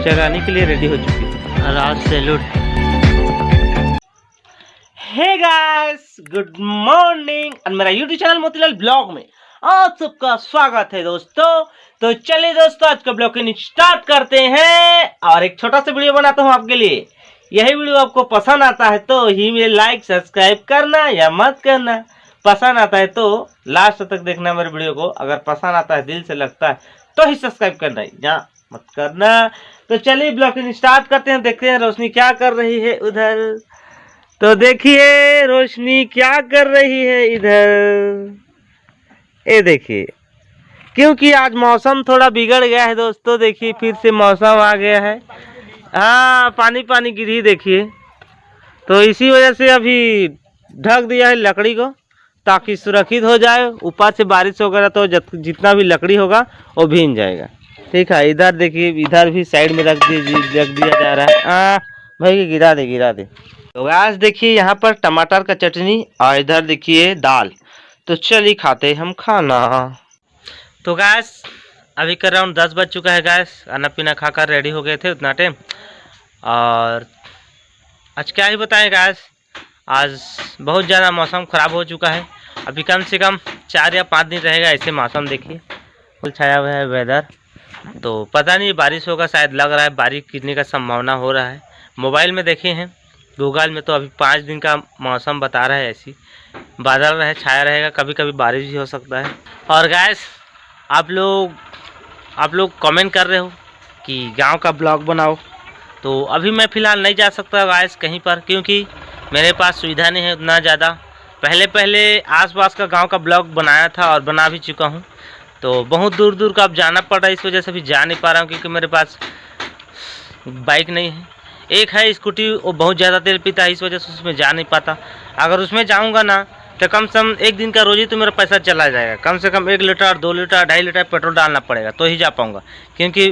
चलाने के लिए रेडी हो चुकी है। Raj salute. Hey guys, good morning और मेरा यूट्यूब चैनल मोतीलाल ब्लॉग में आप सबका स्वागत है दोस्तों। तो चलिए दोस्तों, आज का ब्लॉग स्टार्ट करते हैं और एक छोटा सा वीडियो बनाता हूँ आपके लिए। यही वीडियो आपको पसंद आता है तो ही मेरे लाइक सब्सक्राइब करना या मत करना। पसंद आता है तो लास्ट तक देखना मेरे वीडियो को। अगर पसंद आता है, दिल से लगता है तो ही सब्सक्राइब करना है या मत करना। तो चलिए ब्लॉग स्टार्ट करते हैं। देखते हैं रोशनी क्या कर रही है उधर। तो देखिए रोशनी क्या कर रही है इधर। ये देखिए, क्योंकि आज मौसम थोड़ा बिगड़ गया है दोस्तों। देखिए फिर से मौसम आ गया है। हाँ, पानी पानी गिरी देखिए। तो इसी वजह से अभी ढक दिया है लकड़ी को ताकि सुरक्षित हो जाए। ऊपर से बारिश वगैरह तो जितना भी लकड़ी होगा वो भीग जाएगा। ठीक है, इधर देखिए, इधर भी साइड में रख दिया जा रहा है। भाई गिरा दे। तो आज देखिए यहाँ पर टमाटर का चटनी और इधर देखिए दाल। तो चलिए खाते हम खाना। तो गैस अभी कर राउंड 10 बज चुका है गैस। खाना पीना खाकर रेडी हो गए थे उतना टाइम। और आज क्या ही बताएं गैस, आज बहुत ज़्यादा मौसम ख़राब हो चुका है। अभी कम से कम 4 या 5 दिन रहेगा ऐसे मौसम। देखिए फुल छाया हुआ है वेदर। तो पता नहीं बारिश होगा, शायद लग रहा है बारिश गिरने का संभावना हो रहा है। मोबाइल में देखे हैं, गूगल में तो अभी 5 दिन का मौसम बता रहा है। ऐसी बादल रहे, छाया रहेगा, कभी कभी बारिश भी हो सकता है। और गैस आप लोग कमेंट कर रहे हो कि गांव का ब्लॉग बनाओ। तो अभी मैं फ़िलहाल नहीं जा सकता गैस कहीं पर, क्योंकि मेरे पास सुविधा नहीं है उतना ज़्यादा। पहले आसपास का गांव का ब्लॉग बनाया था और बना भी चुका हूं। तो बहुत दूर दूर का अब जाना पड़ रहा है, इस वजह से अभी जा नहीं पा रहा हूं क्योंकि मेरे पास बाइक नहीं है। एक है स्कूटी, वो बहुत ज़्यादा तेल पीता है, इस वजह से उसमें जा नहीं पाता। अगर उसमें जाऊंगा ना तो कम से कम एक दिन का रोज़ी तो मेरा पैसा चला जाएगा। कम से कम 1 लीटर 2 लीटर 2.5 लीटर पेट्रोल डालना पड़ेगा तो ही जा पाऊंगा। क्योंकि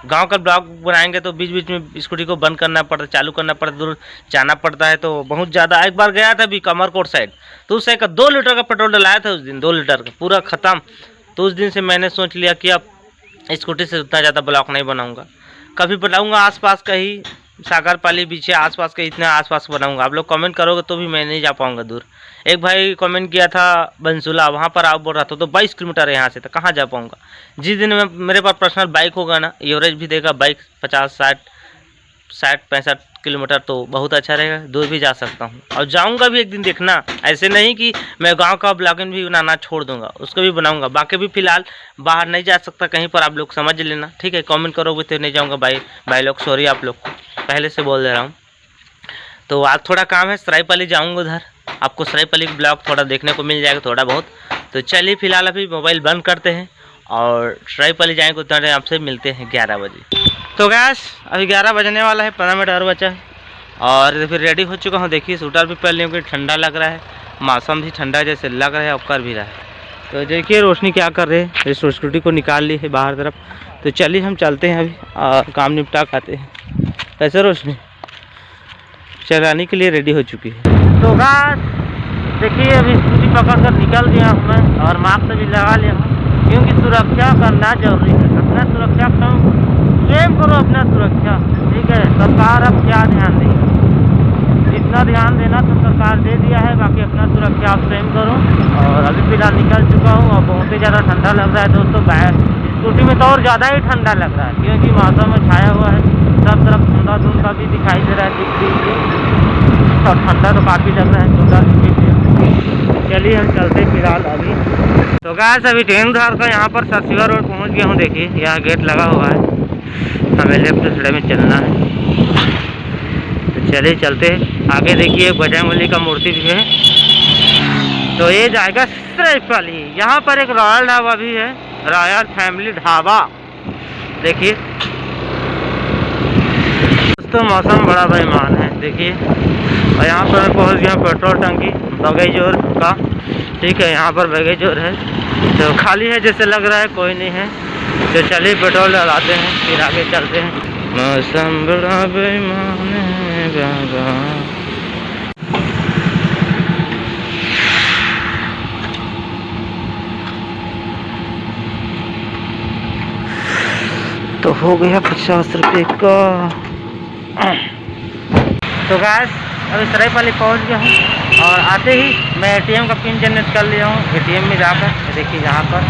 गांव का ब्लॉग बनाएंगे तो बीच बीच में स्कूटी को बंद करना पड़ता, चालू करना पड़ता, दूर जाना पड़ता है। तो बहुत ज़्यादा। एक बार गया था अभी कमरकोट साइड, तो उस साइड का 2 लीटर का पेट्रोल डलाया था उस दिन, 2 लीटर का पूरा ख़त्म। तो उस दिन से मैंने सोच लिया कि अब स्कूटी से उतना ज़्यादा ब्लॉग नहीं बनाऊँगा। कभी बनाऊँगा आसपास का ही, सागरपाली बीच है आसपास का, इतना आसपास बनाऊंगा। आप लोग कमेंट करोगे तो भी मैं नहीं जा पाऊंगा दूर। एक भाई कमेंट किया था बंसुला, वहां पर आप बोल रहा था तो 22 किलोमीटर है यहाँ से, तो कहाँ जा पाऊंगा। जिस दिन में मेरे पास पर्सनल बाइक होगा ना, एवरेज भी देगा बाइक 50 60 65 किलोमीटर, तो बहुत अच्छा रहेगा, दूर भी जा सकता हूँ। और जाऊँगा भी एक दिन, देखना। ऐसे नहीं कि मैं गाँव का ब्लॉगिंग भी बनाना छोड़ दूँगा, उसको भी बनाऊँगा। बाकी भी फिलहाल बाहर नहीं जा सकता कहीं पर, आप लोग समझ लेना। ठीक है, कमेंट करोगे तो नहीं जाऊँगा भाई लोग, सॉरी आप लोग को पहले से बोल दे रहा हूँ। तो आज थोड़ा काम है, सरायपाली जाऊँगा उधर। आपको सरायपाली का ब्लॉग थोड़ा देखने को मिल जाएगा, थोड़ा बहुत। तो चलिए फिलहाल अभी मोबाइल बंद करते हैं और सरायपाली जाएंगे उतना टाइम। आपसे मिलते हैं 11 बजे। तो गैस अभी 11 बजने वाला है, 15 मिनट और बचा है। और फिर रेडी हो चुका हूँ। देखिए स्वेटर भी पहन लिया क्योंकि ठंडा लग रहा है, मौसम भी ठंडा जैसे लग रहा है और कर भी रहा है। तो देखिए रोशनी क्या कर रहे हैं, इस स्कूटी को निकाल ली है बाहर तरफ। तो चलिए हम चलते हैं अभी और काम निपटा खाते हैं। कैसे रोशनी चलाने के लिए रेडी हो चुकी है। तो गाइस देखिए अभी स्कूटी पकड़ कर निकल गया हूँ मैं, और मास्क भी लगा लिया हूँ क्योंकि सुरक्षा करना जरूरी है। अपना सुरक्षा स्वयं करो, अपना सुरक्षा। ठीक है, सरकार अब क्या ध्यान देगी, जितना ध्यान देना तो सरकार दे दिया है, बाकी अपना सुरक्षा आप स्वयं करो। और अभी फिलहाल निकल चुका हूँ और बहुत ही ज़्यादा ठंडा लग रहा है दोस्तों। स्कूटी में तो और ज़्यादा ही ठंडा लग रहा है क्योंकि मौसम में छाया हुआ है, सब तरफ धुंधा का भी दिखाई दे रहा है, और ठंडा तो काफ़ी लग रहा है, धुंधा भी। चलिए हम चलते फिलहाल अभी। तो गैस अभी टेंधार का यहाँ पर सतसिवा रोड पहुँच गया हूँ। देखिए यहाँ गेट लगा हुआ है, हमें लेफ्ट साइड में चलना है। तो चलिए चलते हैं आगे। देखिए बजरंगबली का मूर्ति भी है। तो ये जाएगा सरायपाली। यहाँ पर एक रॉयल ढाबा भी है, रॉयल फैमिली ढाबा। देखिए दोस्तों मौसम बड़ा बेईमान है देखिए। और यहाँ पर मैं पहुँच गया पेट्रोल टंकी बगैजोर का। ठीक है, यहाँ पर बगैजोर है तो खाली है जैसे लग रहा है, कोई नहीं है। तो चलिए पेट्रोल डलाते हैं फिर आगे चलते हैं। मौसम बड़ा बेईमान है बाबा। तो हो गया 50 रुपये का। तो गाइस अभी सरायपाली पहुंच गया हूँ और आते ही मैं एटीएम का पिन जनरेट कर लिया हूँ। एटीएम में जाकर देखिए यहाँ पर,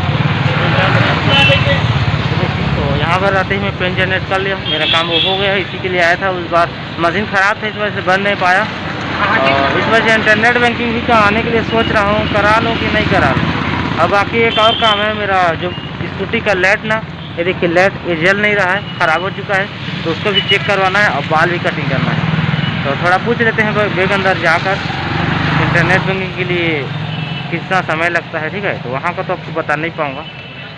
तो यहाँ पर आते ही मैं पिन जनरेट कर लिया हूँ। मेरा काम वो हो गया, इसी के लिए आया था। उस बार मशीन ख़राब था, इस वजह से बन नहीं पाया और इस वजह से इंटरनेट बैंकिंग भी कराने के लिए सोच रहा हूँ, करा लूँ कि नहीं करा लूँ। अब बाकी एक और काम है मेरा, जो स्कूटी का लाइट ना, ये देखिए लाइट ये जल नहीं रहा है, ख़राब हो चुका है, तो उसको भी चेक करवाना है और बाल भी कटिंग करना है। तो थोड़ा पूछ लेते हैं बैग अंदर जाकर इंटरनेट बैंकिंग के लिए कितना समय लगता है, ठीक है। तो वहाँ का तो आपको बता नहीं पाऊँगा,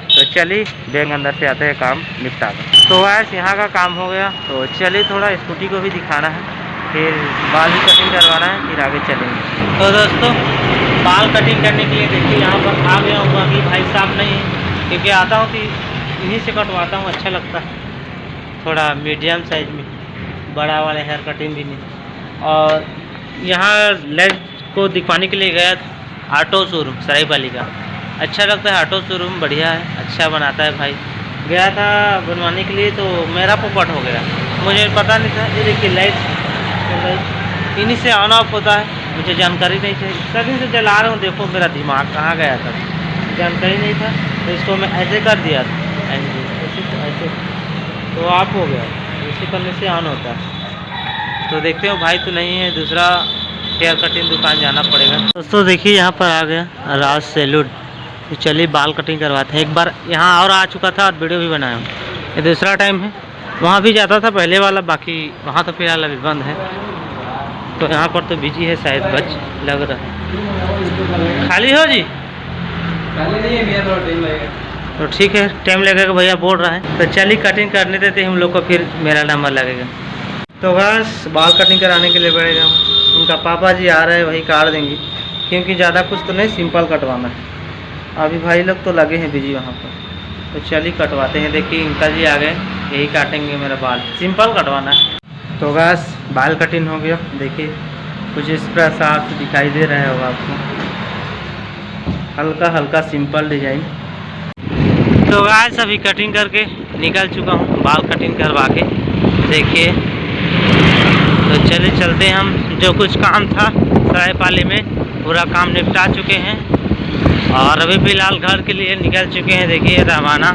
तो चलिए बैग अंदर से आते हैं काम निपटा कर। तो वैसे यहाँ का काम हो गया, तो चलिए थोड़ा स्कूटी को भी दिखाना है, फिर बाल भी कटिंग करवाना है, फिर आगे चलेंगे। तो दोस्तों बाल कटिंग करने के लिए देखिए यहाँ पर आ गया हूँ। अभी भाई साहब नहीं है, क्योंकि आता हूँ तो इन्हीं से कटवाता हूँ, अच्छा लगता है, थोड़ा मीडियम साइज में, बड़ा वाले हेयर कटिंग भी नहीं। और यहाँ लेग को दिखवाने के लिए गया ऑटो शोरूम सरायपाली का, अच्छा लगता है ऑटो शोरूम, बढ़िया है, अच्छा बनाता है भाई। गया था बनवाने के लिए तो मेरा पोपट हो गया, मुझे पता नहीं था। ये देखिए लाइट इन्हीं से ऑन ऑफ होता है, मुझे जानकारी नहीं थी, इतना दिन से जला रहा हूँ। देखो मेरा दिमाग कहाँ गया था, जानकारी नहीं था, तो इसको मैं ऐसे कर दिया था, ऐसे तो ऑफ हो गया। ऐसे करने से ऑन होता है। तो देखते हो भाई तो नहीं है, दूसरा हेयर कटिंग दुकान जाना पड़ेगा। दोस्तों देखिए यहाँ पर आ गया राज सैलून, तो चलिए बाल कटिंग करवाते हैं। एक बार यहाँ और आ चुका था और वीडियो भी बनाया हूँ, ये दूसरा टाइम है। वहाँ भी जाता था पहले वाला, बाकी वहाँ तो फिलहाल अभी बंद है, तो यहाँ पर तो बिजी है शायद, बच लग रहा है। खाली हो जी? खाली नहीं है भैया, थोड़ा टाइम लगेगा। तो ठीक है, टाइम लगेगा भैया बोल रहा है, तो चलिए कटिंग करने देते हैं हम लोग को, फिर मेरा नंबर लगेगा। तो बस बाल कटिंग कराने के लिए बैठेगा, उनका पापा जी आ रहे हैं, वही काट देंगे, क्योंकि ज़्यादा कुछ तो नहीं, सिंपल कटवाना है। अभी भाई लोग तो लगे हैं बिजी वहाँ पर, तो चलिए कटवाते हैं। देखिए अंकल जी आ गए, यही काटेंगे मेरा बाल, सिंपल कटवाना है। तो बस बाल कटिंग हो गया, देखिए कुछ इस प्रकार से दिखाई दे रहा होगा आपको, हल्का हल्का सिंपल डिजाइन। तो गाइस अभी कटिंग करके निकल चुका हूँ, बाल कटिंग करवा के, देखिए। तो चले चलते हम, जो कुछ काम था सरायपाली में पूरा काम निपटा चुके हैं और अभी फिलहाल घर के लिए निकल चुके हैं। देखिए रवाना।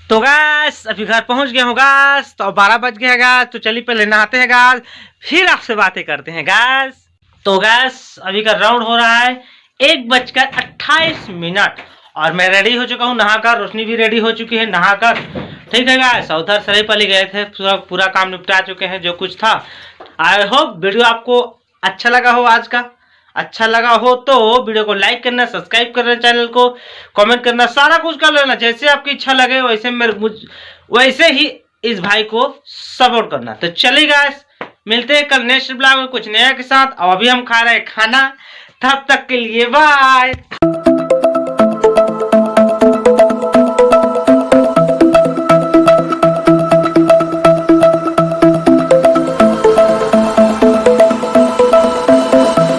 तो गाइस अभी घर पहुंच गया हूँ गाइस, तो 12 बज गया गाइस, तो चलिए पहले नहाते हैं गाइस, फिर आपसे बातें करते हैं गाइस। तो गाइस अभी का राउंड हो रहा है 1:28 और मैं रेडी हो चुका हूँ नहाकर, रोशनी भी रेडी हो चुकी है नहाकर, ठीक है गाइस। उधर सरायपाली गए थे, पूरा काम निपटा चुके हैं जो कुछ था। आई होप वीडियो आपको अच्छा लगा हो, आज का अच्छा लगा हो तो वीडियो को लाइक करना, सब्सक्राइब करना, चैनल को कमेंट करना, सारा कुछ कर लेना, जैसे आपकी इच्छा लगे वैसे ही इस भाई को सपोर्ट करना। तो चलिए गाइस मिलते हैं कल नेक्स्ट ब्लॉग में कुछ नया के साथ, और अभी हम खा रहे हैं खाना, तब तक के लिए बाय।